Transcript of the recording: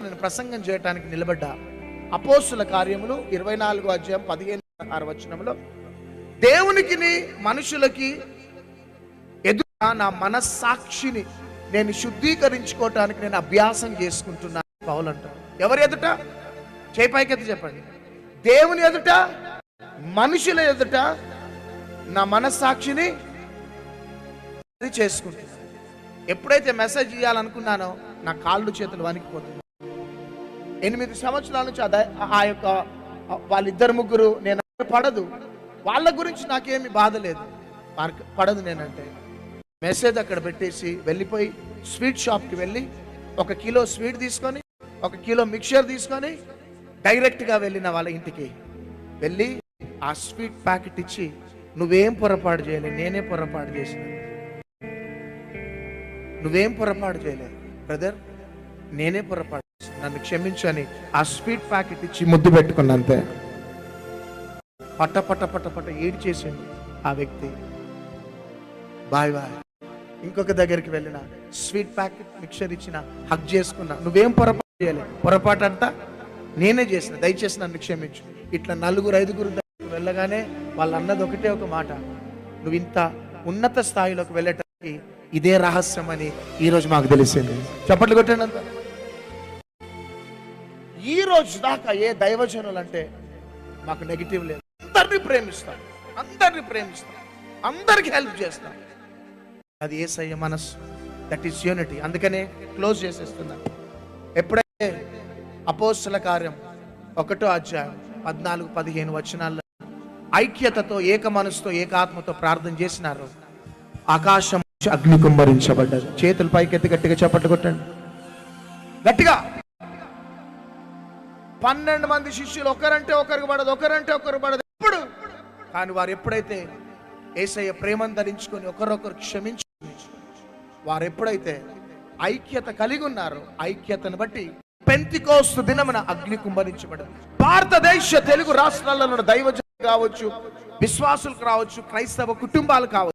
నేను ప్రసంగం చేయడానికి నిలబడ్డా. అపోస్తుల కార్యములు 24వ అధ్యాయం 15-16 వచనంలో, దేవునికి మనుషులకి ఎదుట నా మనస్సాక్షిని నేను శుద్ధీకరించుకోవటానికి నేను అభ్యాసం చేసుకుంటున్నాను పౌలు అంటారు. ఎవరి ఎదుట? చేయి పైకెత్తి చెప్పండి. దేవుని ఎదుట, మనుషుల ఎదుట నా మనస్సాక్షిని చేసుకుంటున్నాను. ఎప్పుడైతే మెసేజ్ ఇవ్వాలనుకున్నానో నా కాళ్ళు చేతులు వణికిపోతుంది. 8 సంవత్సరాల నుంచి ఆ యొక్క వాళ్ళిద్దరు ముగ్గురు నేను పడదు, వాళ్ళ గురించి నాకేమి బాధ లేదు, పడదు. నేనంటే మెసేజ్ అక్కడ పెట్టేసి వెళ్ళిపోయి స్వీట్ షాప్కి వెళ్ళి 1 కిలో స్వీట్ తీసుకొని 1 కిలో మిక్చర్ తీసుకొని డైరెక్ట్గా వెళ్ళిన వాళ్ళ ఇంటికి వెళ్ళి ఆ స్వీట్ ప్యాకెట్ ఇచ్చి, నువ్వేం పొరపాటు చేయలేదు, నేనే పొరపాటు చేసిన. నువ్వేం పొరపాటు చేయలేదు బ్రదర్, నేనే పొరపాటు చేసిన, నన్ను క్షమించని ఆ స్వీట్ ప్యాకెట్ ఇచ్చి ముద్దు పెట్టుకున్నంతే. పట్ట పట్ట పట్ట పట్ట ఏడు చేసిండు ఆ వ్యక్తి. Bye bye. ఇంకొక దగ్గరికి వెళ్ళిన స్వీట్ ప్యాకెట్ మిక్చర్ ఇచ్చిన, హగ్ చేసుకున్నా. నువ్వేం పొరపాటు చేయలేదు, పొరపాటు అంతా నేనే చేసిన, దయచేసి నన్ను క్షమించు. ఇట్లా 4-5 దగ్గరికి వెళ్ళగానే వాళ్ళు అన్నది ఒకటే ఒక మాట, నువ్వు ఇంత ఉన్నత స్థాయిలోకి వెళ్ళటానికి ఇదే రహస్యం అని ఈరోజు మాకు తెలిసింది. చప్పట్లు కొట్టండి అంత. ఈ రోజు దాకా ఏ దైవజనులు అంటే మాకు నెగిటివ్ లేదు. అందరినీ ప్రేమిస్తాం, అందరికి హెల్ప్ చేస్తాం. అది యేసయ్య మనస్సు, దట్ ఈస్ యూనిటీ. అందుకనే క్లోజ్ చేసేస్తున్నాను. ఎప్పుడైతే అపోస్తుల కార్యం 1వ అధ్యాయం 14-15 వచనాల్లో ఐక్యతతో, ఏక మనసుతో, ఏకాత్మతో ప్రార్థన చేసినారు, ఆకాశం అగ్ని కుమ్మరించబడ్డది. చేతులు పైకెత్తి గట్టిగా చప్పట్లు కొట్టండి, గట్టిగా. 12 మంది శిష్యులు, ఒకరంటే ఒకరికి పడదు, ఒకరంటే ఒకరు పడదు ఎప్పుడు. కానీ వారు ఎప్పుడైతే యేసయ్య ప్రేమను ధరించుకొని ఒకరొకరు క్షమించు, వారు ఎప్పుడైతే ఐక్యత కలిగి ఉన్నారో, ఐక్యతను బట్టి పెంతెకోస్తు దినమున అగ్ని కుమ్మరించబడింది. భారతదేశ తెలుగు రాష్ట్రాల్లో ఉన్న దైవజనులు కావచ్చు, విశ్వాసులు కావచ్చు, క్రైస్తవ కుటుంబాలు కావచ్చు,